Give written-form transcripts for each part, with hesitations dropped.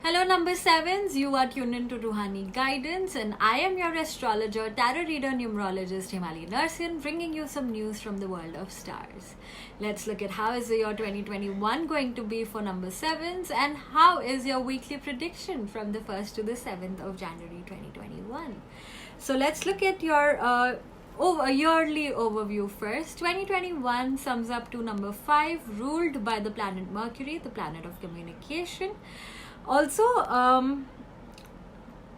Hello, number sevens. You are tuned into Ruhani Guidance, and I am your astrologer, tarot reader, numerologist Himali Narsin, bringing you some news from the world of stars. Let's look at how is the year 2021 going to be for number sevens, and how is your weekly prediction from the 1st to the 7th of January 2021. So let's look at your yearly overview first. 2021 sums up to number 5, ruled by the planet Mercury, the planet of communication. Also,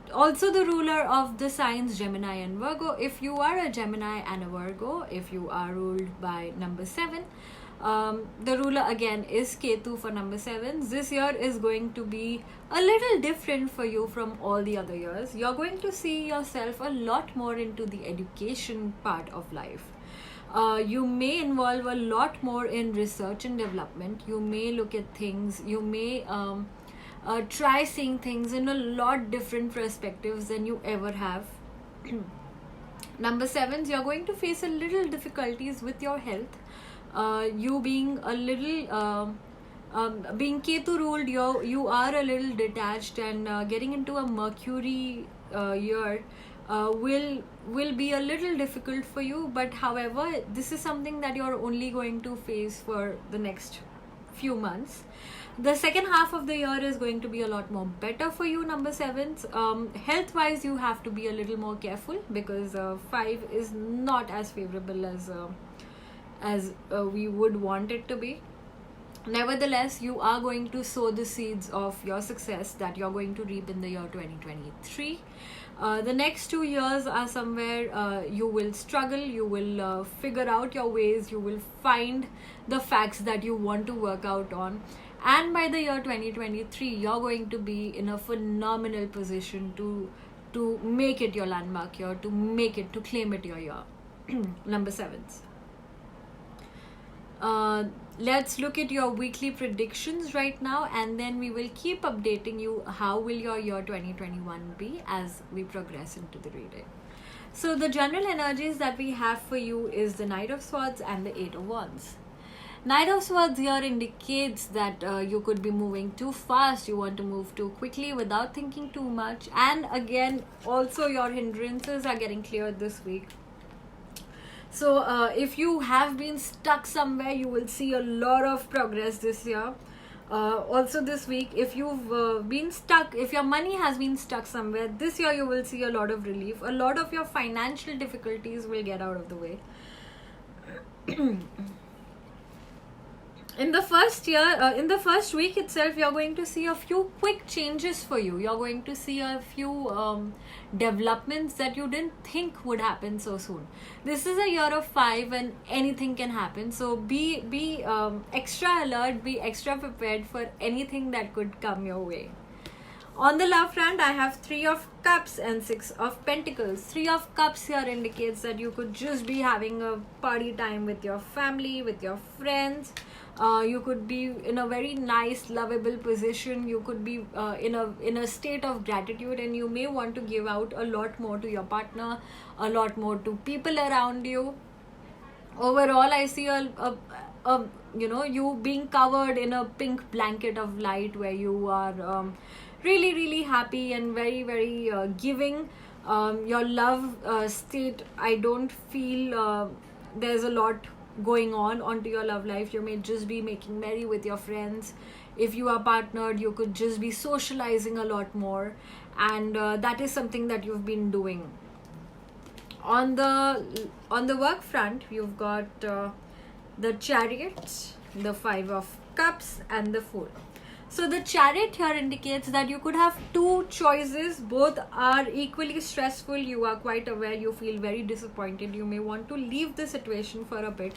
the ruler of the signs Gemini and Virgo. If you are a Gemini and a Virgo, if you are ruled by number 7, the ruler again is Ketu for number 7. This year is going to be a little different for you from all the other years. You're going to see yourself a lot more into the education part of life. You may involve a lot more in research and development. You may look at things, you may try seeing things in a lot different perspectives than you ever have. Number 7s, you're going to face a little difficulties with your health. You being a little being Ketu ruled, you are a little detached, and getting into a Mercury year will be a little difficult for you. But however, this is something that you're only going to face for the next few months. The second half of the year is going to be a lot more better for you, number 7s. Health wise, you have to be a little more careful, because 5 is not as favorable as we would want it to be. Nevertheless, you are going to sow the seeds of your success that you're going to reap in the year 2023. The next 2 years are somewhere you will struggle, you will figure out your ways, you will find the facts that you want to work out on. And by the year 2023, you're going to be in a phenomenal position to make it your landmark year, to claim it your year. Number 7s. Let's look at your weekly predictions right now, and then we will keep updating you how will your year 2021 be as we progress into the reading. So the general energies that we have for you is the Knight of Swords and the 8 of Wands. Knight of Swords here indicates that you could be moving too fast, you want to move too quickly without thinking too much, and again also your hindrances are getting cleared this week. So if you have been stuck somewhere, you will see a lot of progress this year. Also this week, if you've been stuck, if your money has been stuck somewhere, this year you will see a lot of relief. A lot of your financial difficulties will get out of the way. In the first week itself, you're going to see a few quick changes for you. You're going to see a few developments that you didn't think would happen so soon. This is a year of 5 and anything can happen. So be extra alert, be extra prepared for anything that could come your way. On the love front, I have 3 of Cups and 6 of Pentacles. 3 of Cups here indicates that you could just be having a party time with your family, with your friends. You could be in a very nice, lovable position. You could be in a state of gratitude, and you may want to give out a lot more to your partner, a lot more to people around you. Overall, I see you being covered in a pink blanket of light, where you are really happy and very giving. Your love state, I don't feel there's a lot going on onto your love life. You may just be making merry with your friends. If you are partnered, you could just be socializing a lot more, and that is something that you've been doing. On the work front, you've got the Chariot, the 5 of Cups, and the Fool. So the Chariot here indicates that you could have 2 choices. Both are equally stressful. You are quite aware. You feel very disappointed. You may want to leave the situation for a bit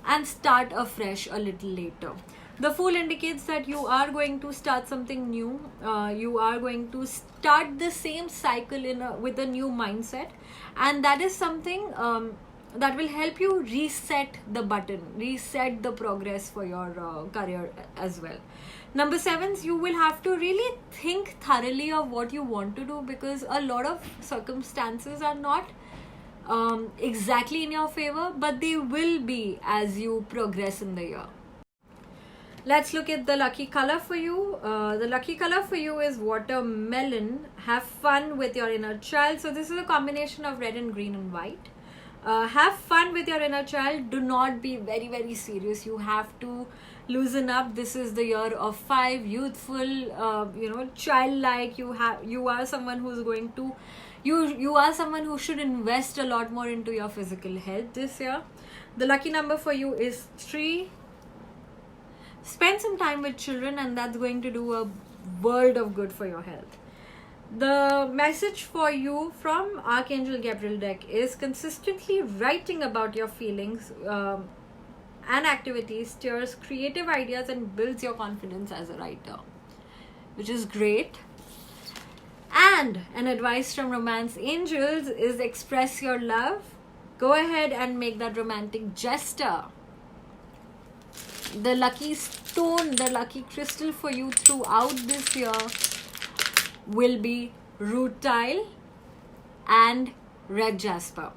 and start afresh a little later. The Fool indicates that you are going to start something new. You are going to start the same cycle with a new mindset, and that is something that will help you reset the button, reset the progress for your career as well. Number 7s, you will have to really think thoroughly of what you want to do, because a lot of circumstances are not exactly in your favor, but they will be as you progress in the year. Let's look at the lucky color for you. The lucky color for you is watermelon. Have fun with your inner child. So this is a combination of red and green and white. Have fun with your inner child. Do not be very, very serious. You have to loosen up. This is the year of 5, youthful, childlike. You are someone who's going to you are someone who should invest a lot more into your physical health this year. The lucky number for you is 3. Spend some time with children, and that's going to do a world of good for your health. The message for you from Archangel Gabriel deck is consistently writing about your feelings and activities stirs creative ideas and builds your confidence as a writer, which is great. And an advice from Romance Angels is express your love. Go ahead and make that romantic gesture. The lucky stone, the lucky crystal for you throughout this year will be rutile and red jasper.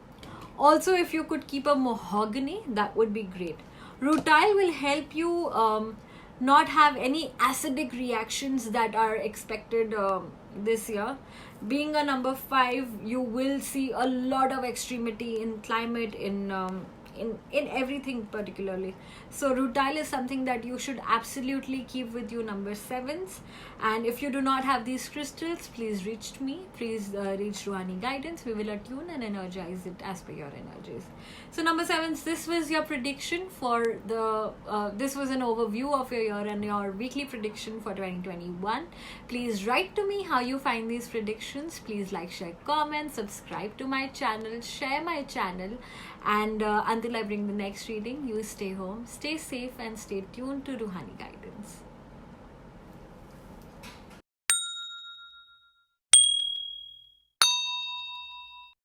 Also, if you could keep a mahogany, that would be great. Rutile will help you not have any acidic reactions that are expected this year. Being a number 5, you will see a lot of extremity in climate, in everything particularly. So rutile is something that you should absolutely keep with you, number 7s. And if you do not have these crystals, please reach to me. Please reach Ruhani Guidance. We will attune and energize it as per your energies. So number 7s, this was your prediction for the this was an overview of your year and your weekly prediction for 2021. Please write to me how you find these predictions. Please like, share, comment, subscribe to my channel, share my channel. And until I bring the next reading, you stay home, stay safe, and stay tuned to Ruhani Guidance.